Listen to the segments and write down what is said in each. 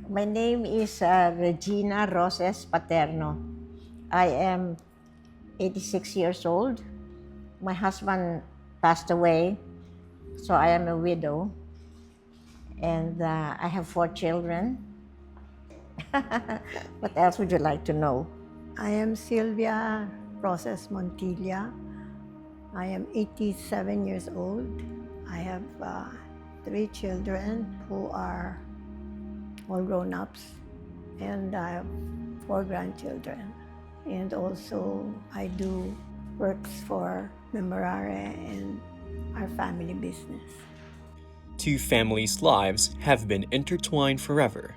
My name is Regina Roses Paterno. I am 86 years old. My husband passed away, so I am a widow. And I have 4 children. What else would you like to know? I am Sylvia Roses Montilla. I am 87 years old. I have 3 children who are all grown-ups, and I have 4 grandchildren. And also I do works for Memorare and our family business. Two families' lives have been intertwined forever.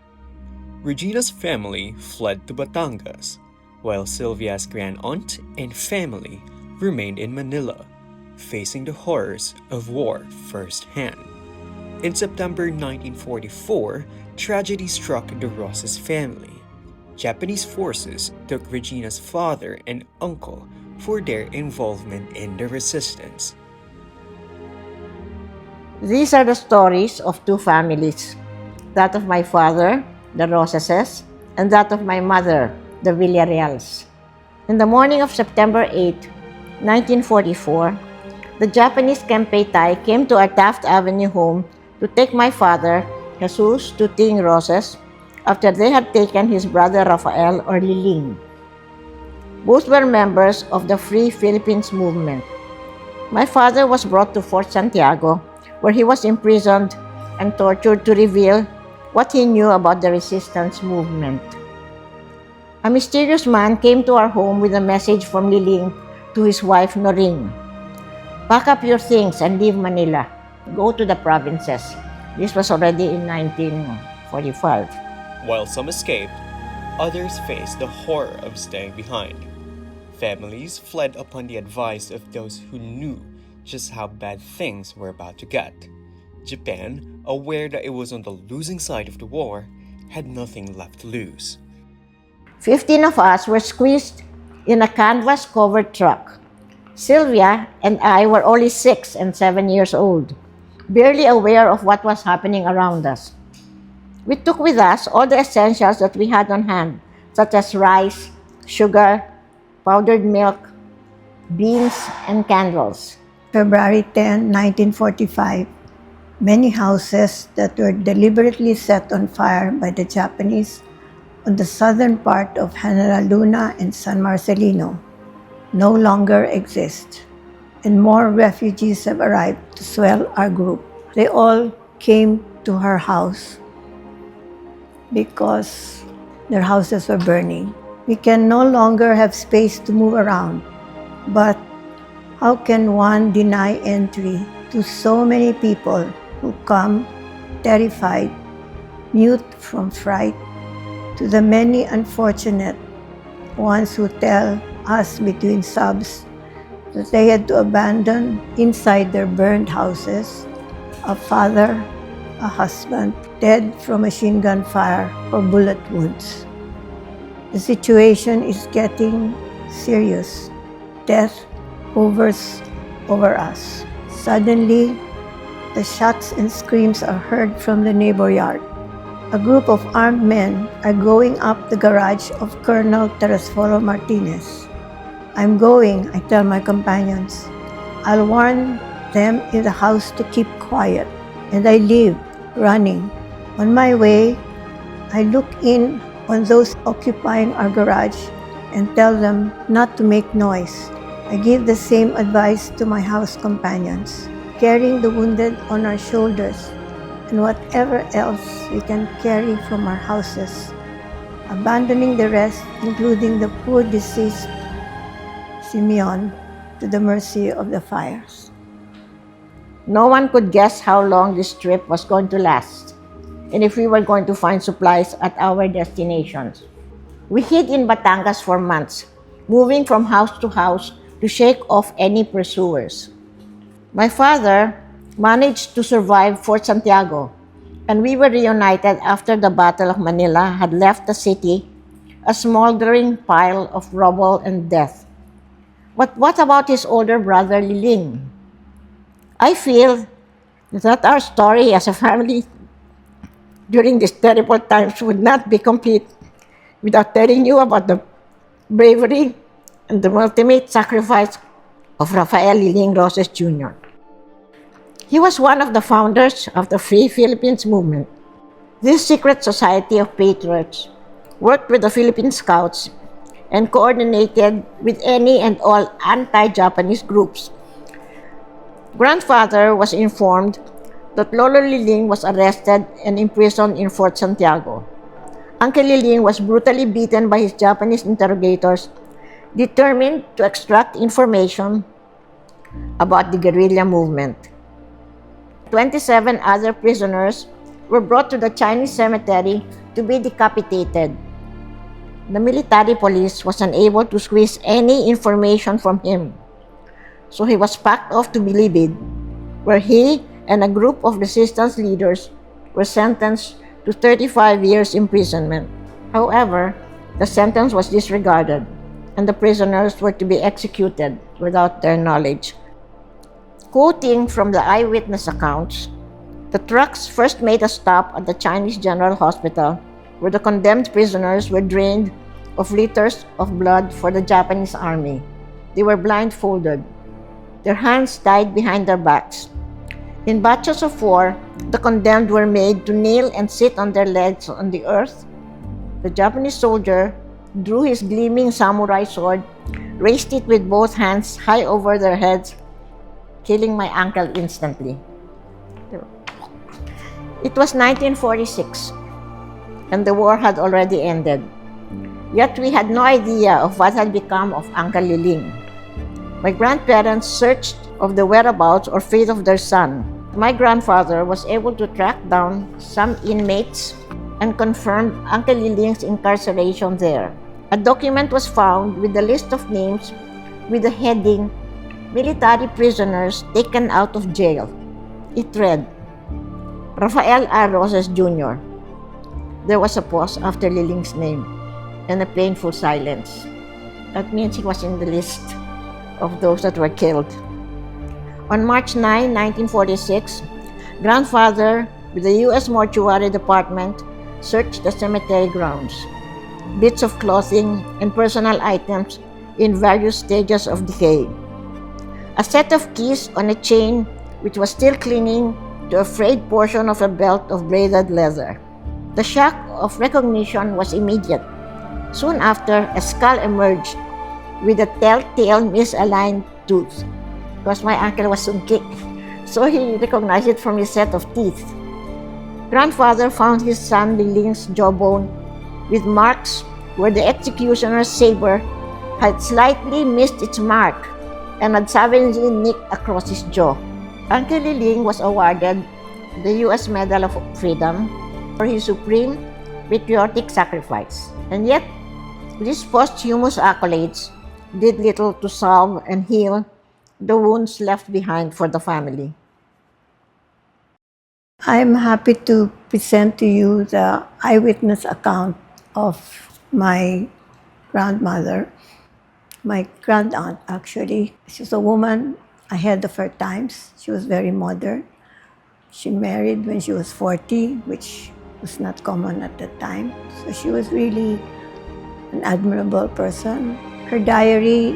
Regina's family fled to Batangas, while Sylvia's grand-aunt and family remained in Manila, facing the horrors of war firsthand. In September 1944, tragedy struck the Rosas family. Japanese forces took Regina's father and uncle for their involvement in the resistance. These are the stories of two families, that of my father, the Rosases, and that of my mother, the Villarreals. In the morning of September 8, 1944, the Japanese Kempeitai came to our Taft Avenue home to take my father, Jesus Tuting Roses, after they had taken his brother Rafael or Liling. Both were members of the Free Philippines movement. My father was brought to Fort Santiago, where he was imprisoned and tortured to reveal what he knew about the resistance movement. A mysterious man came to our home with a message from Liling to his wife Noring. Pack up your things and leave Manila. Go to the provinces. This was already in 1945. While some escaped, others faced the horror of staying behind. Families fled upon the advice of those who knew just how bad things were about to get. Japan, aware that it was on the losing side of the war, had nothing left to lose. 15 of us were squeezed in a canvas-covered truck. Sylvia and I were only 6 and 7 years old, barely aware of what was happening around us. We took with us all the essentials that we had on hand, such as rice, sugar, powdered milk, beans, and candles. February 10, 1945, many houses that were deliberately set on fire by the Japanese on the southern part of General Luna and San Marcelino no longer exist, and more refugees have arrived to swell our group. They all came to her house because their houses were burning. We can no longer have space to move around, but how can one deny entry to so many people who come terrified, mute from fright, to the many unfortunate ones who tell us between sobs that they had to abandon inside their burned houses a father, a husband, dead from machine gun fire or bullet wounds. The situation is getting serious. Death hovers over us. Suddenly, the shots and screams are heard from the neighbor yard. A group of armed men are going up the garage of Colonel Teresforo Martinez. I'm going, I tell my companions. I'll warn them in the house to keep quiet. And I leave, running. On my way, I look in on those occupying our garage and tell them not to make noise. I give the same advice to my house companions, carrying the wounded on our shoulders and whatever else we can carry from our houses, abandoning the rest, including the poor deceased Simeon, to the mercy of the fires. No one could guess how long this trip was going to last, and if we were going to find supplies at our destinations. We hid in Batangas for months, moving from house to house to shake off any pursuers. My father managed to survive Fort Santiago, and we were reunited after the Battle of Manila had left the city a smoldering pile of rubble and death. But what about his older brother Liling? I feel that our story as a family during these terrible times would not be complete without telling you about the bravery and the ultimate sacrifice of Rafael Liling Roses Jr. He was one of the founders of the Free Philippines movement. This secret society of patriots worked with the Philippine Scouts and coordinated with any and all anti-Japanese groups. Grandfather was informed that Lolo Liling was arrested and imprisoned in Fort Santiago. Uncle Liling was brutally beaten by his Japanese interrogators, determined to extract information about the guerrilla movement. 27 other prisoners were brought to the Chinese cemetery to be decapitated. The military police was unable to squeeze any information from him, so he was packed off to Bilibid, where he and a group of resistance leaders were sentenced to 35 years imprisonment. However, the sentence was disregarded, and the prisoners were to be executed without their knowledge. Quoting from the eyewitness accounts, the trucks first made a stop at the Chinese General Hospital, where the condemned prisoners were drained of liters of blood for the Japanese army. They were blindfolded, their hands tied behind their backs. In batches of 4, the condemned were made to kneel and sit on their legs on the earth. The Japanese soldier drew his gleaming samurai sword, raised it with both hands high over their heads, killing my uncle instantly. It was 1946, and the war had already ended. Yet we had no idea of what had become of Uncle Liling. My grandparents searched of the whereabouts or fate of their son. My grandfather was able to track down some inmates and confirmed Uncle Liling's incarceration there. A document was found with a list of names with the heading, "Military prisoners taken out of jail." It read, Rafael R. Roses Jr. There was a pause after Liling's name and a painful silence. That means he was in the list of those that were killed. On March 9, 1946, grandfather with the U.S. Mortuary Department searched the cemetery grounds. Bits of clothing and personal items in various stages of decay. A set of keys on a chain which was still clinging to a frayed portion of a belt of braided leather. The shock of recognition was immediate. Soon after, a skull emerged with a telltale misaligned tooth, because my uncle was sungkik, so he recognized it from his set of teeth. Grandfather found his son Liling's jawbone with marks where the executioner's saber had slightly missed its mark and had savagely nicked across his jaw. Uncle Liling was awarded the U.S. Medal of Freedom for his supreme patriotic sacrifice. And yet, these posthumous accolades did little to solve and heal the wounds left behind for the family. I'm happy to present to you the eyewitness account of my grandmother, my grandaunt actually. She's a woman ahead of her times. She was very modern. She married when she was 40, which was not common at the time. So she was really an admirable person. Her diary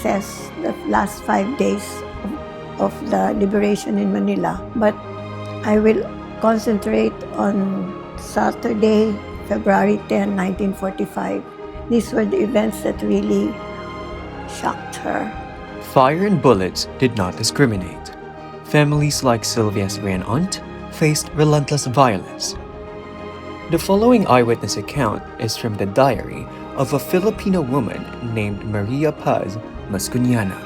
says the last 5 days of the liberation in Manila. But I will concentrate on Saturday, February 10, 1945. These were the events that really shocked her. Fire and bullets did not discriminate. Families like Sylvia's grand-aunt faced relentless violence. The following eyewitness account is from the diary of a Filipino woman named Maria Paz Mascuñana.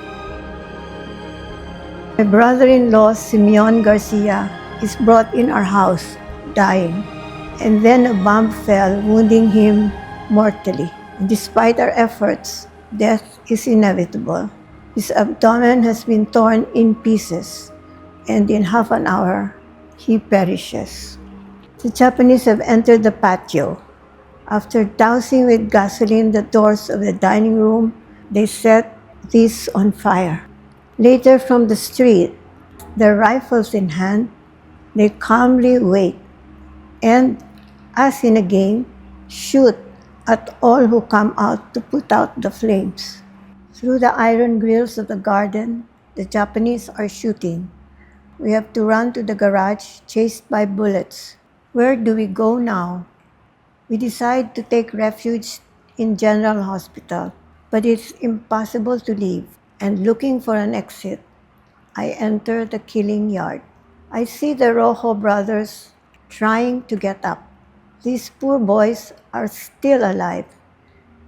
My brother-in-law, Simeon Garcia, is brought in our house, dying. And then a bomb fell, wounding him mortally. Despite our efforts, death is inevitable. His abdomen has been torn in pieces, and in half an hour, he perishes. The Japanese have entered the patio. After dousing with gasoline the doors of the dining room, they set these on fire. Later, from the street, their rifles in hand, they calmly wait and, as in a game, shoot at all who come out to put out the flames. Through the iron grills of the garden, the Japanese are shooting. We have to run to the garage, chased by bullets. Where do we go now? We decide to take refuge in General Hospital, but it's impossible to leave. And looking for an exit, I enter the killing yard. I see the Rojo brothers trying to get up. These poor boys are still alive,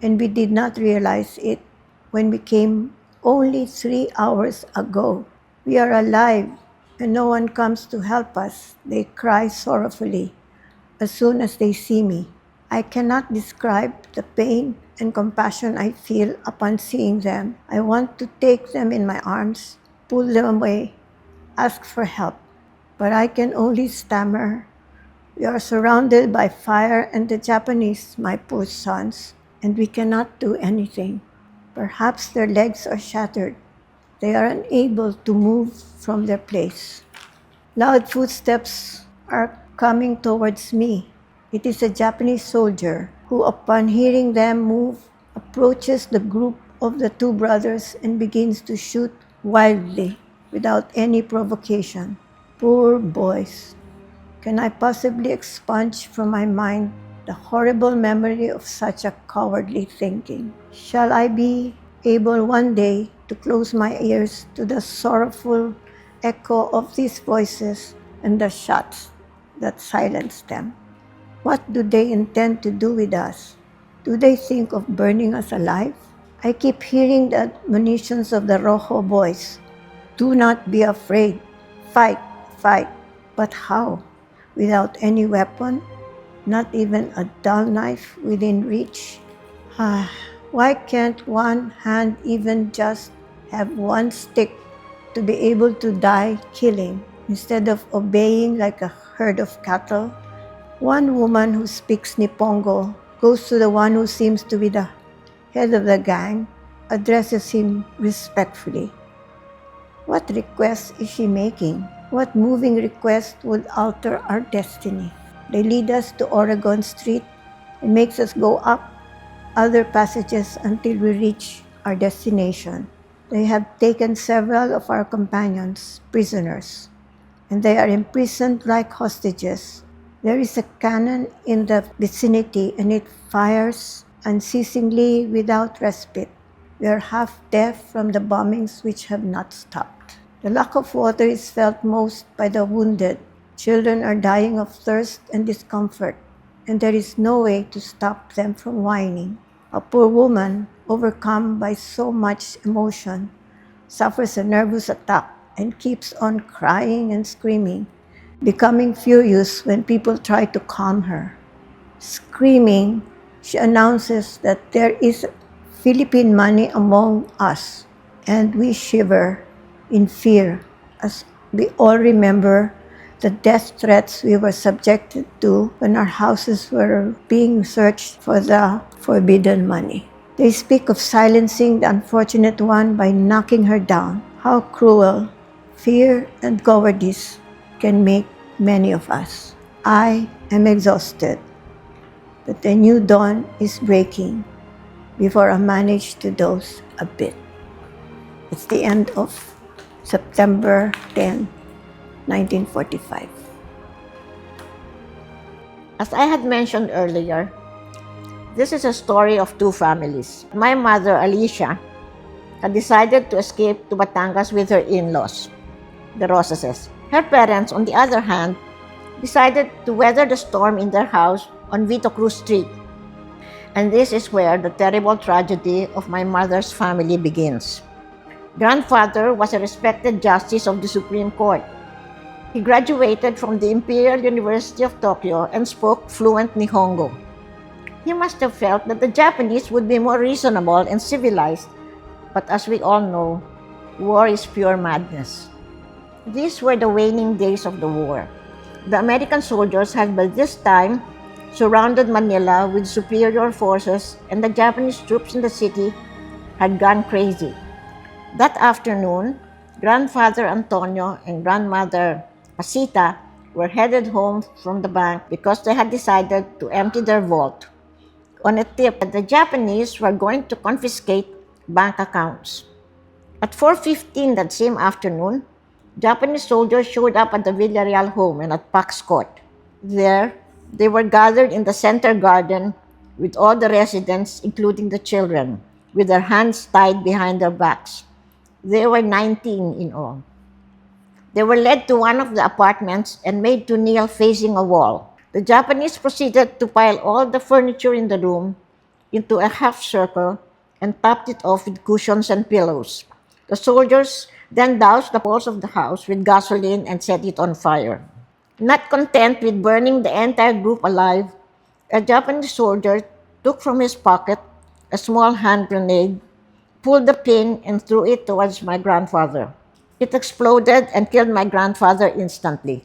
and we did not realize it when we came only 3 hours ago. We are alive, and no one comes to help us, they cry sorrowfully as soon as they see me. I cannot describe the pain and compassion I feel upon seeing them. I want to take them in my arms, pull them away, ask for help, but I can only stammer. We are surrounded by fire and the Japanese, my poor sons, and we cannot do anything. Perhaps their legs are shattered. They are unable to move from their place. Loud footsteps are coming towards me. It is a Japanese soldier who, upon hearing them move, approaches the group of the two brothers and begins to shoot wildly without any provocation. Poor boys. Can I possibly expunge from my mind the horrible memory of such a cowardly thinking? Shall I be able one day to close my ears to the sorrowful echo of these voices and the shots that silenced them? What do they intend to do with us? Do they think of burning us alive? I keep hearing the admonitions of the Rojo boys. Do not be afraid. Fight, fight. But how? Without any weapon? Not even a dull knife within reach? Why can't one hand even just have one stick to be able to die killing instead of obeying like a herd of cattle? One woman who speaks Nipongo goes to the one who seems to be the head of the gang, addresses him respectfully. What request is she making? What moving request would alter our destiny? They lead us to Oregon Street and makes us go up other passages until we reach our destination. They have taken several of our companions prisoners, and they are imprisoned like hostages. There is a cannon in the vicinity, and it fires unceasingly without respite. We are half deaf from the bombings which have not stopped. The lack of water is felt most by the wounded. Children are dying of thirst and discomfort, and there is no way to stop them from whining. A poor woman, overcome by so much emotion, suffers a nervous attack and keeps on crying and screaming, becoming furious when people try to calm her. Screaming, she announces that there is Philippine money among us, and we shiver in fear as we all remember the death threats we were subjected to when our houses were being searched for the forbidden money. They speak of silencing the unfortunate one by knocking her down. How cruel fear and cowardice can make many of us. I am exhausted, but the new dawn is breaking before I manage to doze a bit. It's the end of September 10, 1945. As I had mentioned earlier, this is a story of two families. My mother, Alicia, had decided to escape to Batangas with her in-laws, the Rosases. Her parents, on the other hand, decided to weather the storm in their house on Vito Cruz Street. And this is where the terrible tragedy of my mother's family begins. Grandfather was a respected justice of the Supreme Court. He graduated from the Imperial University of Tokyo and spoke fluent Nihongo. He must have felt that the Japanese would be more reasonable and civilized, but as we all know, war is pure madness. These were the waning days of the war. The American soldiers had by this time surrounded Manila with superior forces, and the Japanese troops in the city had gone crazy. That afternoon, Grandfather Antonio and Grandmother Pasita were headed home from the bank because they had decided to empty their vault on a tip that the Japanese were going to confiscate bank accounts. At 4:15 that same afternoon, Japanese soldiers showed up at the Villarreal home and at Pax Court. There, they were gathered in the center garden with all the residents, including the children, with their hands tied behind their backs. There were 19 in all. They were led to one of the apartments and made to kneel facing a wall. The Japanese proceeded to pile all the furniture in the room into a half circle and topped it off with cushions and pillows. The soldiers then doused the walls of the house with gasoline and set it on fire. Not content with burning the entire group alive, a Japanese soldier took from his pocket a small hand grenade, pulled the pin, and threw it towards my grandfather. It exploded and killed my grandfather instantly.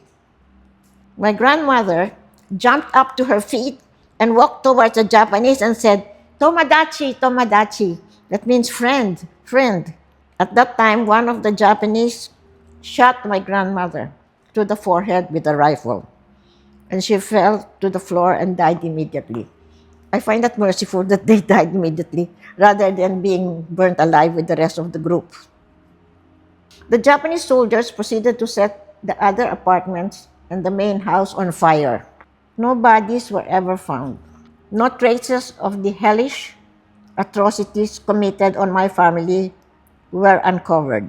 My grandmother jumped up to her feet and walked towards the Japanese and said, "Tomodachi, Tomodachi." That means friend, friend. At that time, one of the Japanese shot my grandmother to the forehead with a rifle, and she fell to the floor and died immediately. I find that merciful that they died immediately rather than being burnt alive with the rest of the group. The Japanese soldiers proceeded to set the other apartments and the main house on fire. No bodies were ever found. No traces of the hellish atrocities committed on my family were uncovered.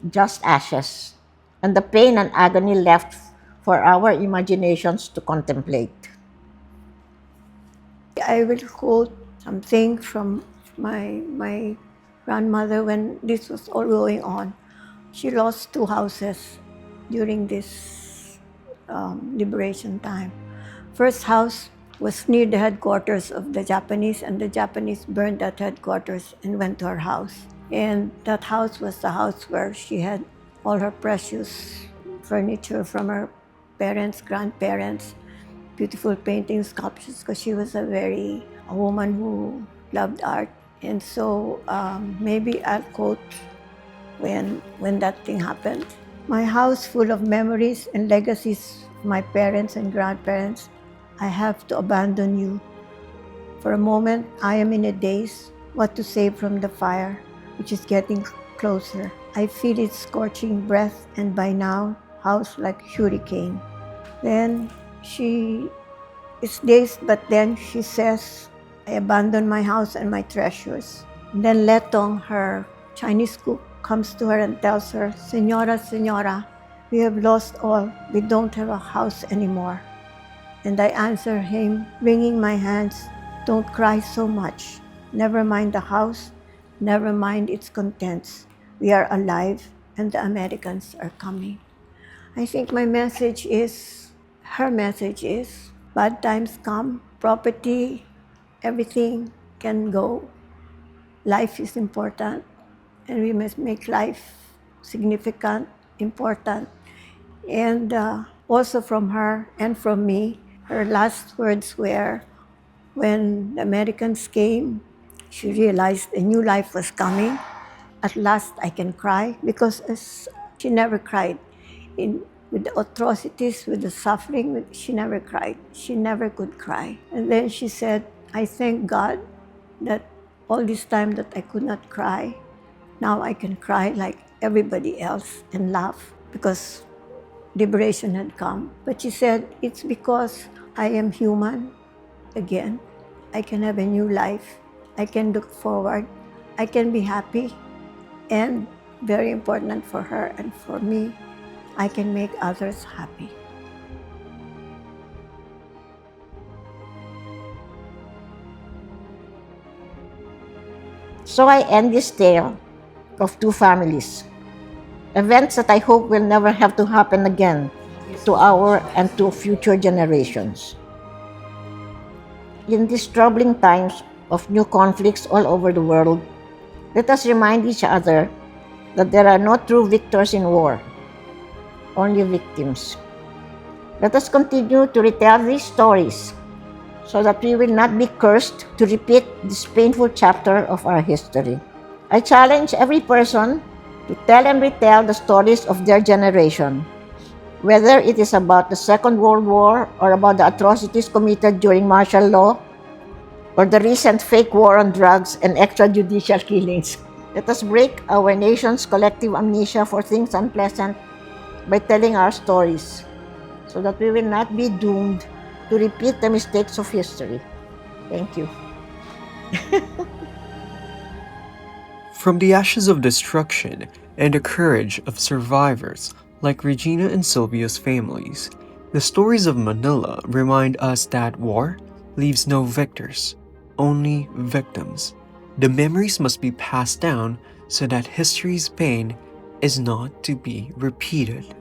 Just ashes, and the pain and agony left for our imaginations to contemplate. I will quote something from my grandmother when this was all going on. She lost two houses during this liberation time. First house was near the headquarters of the Japanese, and the Japanese burned that headquarters and went to her house. And that house was the house where she had all her precious furniture from her parents, grandparents, beautiful paintings, sculptures, because she was a woman who loved art. And so maybe I'll quote when that thing happened. My house full of memories and legacies of my parents and grandparents, I have to abandon you. For a moment, I am in a daze, what to save from the fire, which is getting closer. I feel its scorching breath, and by now, house like hurricane. Then she is dazed, but then she says, I abandon my house and my treasures. And then Letong, her Chinese cook, comes to her and tells her, Senora, Senora, we have lost all. We don't have a house anymore. And I answer him, wringing my hands, don't cry so much. Never mind the house, never mind its contents. We are alive and the Americans are coming. I think my message is, her message is, bad times come, property, everything can go. Life is important, and we must make life significant, important. And also from her and from me, her last words were, when the Americans came, she realized a new life was coming. At last I can cry, because she never cried. With the atrocities, with the suffering, she never cried. She never could cry. And then she said, I thank God that all this time that I could not cry, now I can cry like everybody else and laugh because liberation had come. But she said, it's because I am human again. I can have a new life. I can look forward. I can be happy. And very important for her and for me, I can make others happy. So I end this tale of two families, events that I hope will never have to happen again to our and to future generations. In these troubling times of new conflicts all over the world, let us remind each other that there are no true victors in war, only victims. Let us continue to retell these stories so that we will not be cursed to repeat this painful chapter of our history. I challenge every person to tell and retell the stories of their generation. Whether it is about the Second World War or about the atrocities committed during martial law or the recent fake war on drugs and extrajudicial killings. Let us break our nation's collective amnesia for things unpleasant by telling our stories so that we will not be doomed to repeat the mistakes of history. Thank you. From the ashes of destruction and the courage of survivors like Regina and Sylvia's families, the stories of Manila remind us that war leaves no victors, only victims. The memories must be passed down so that history's pain is not to be repeated.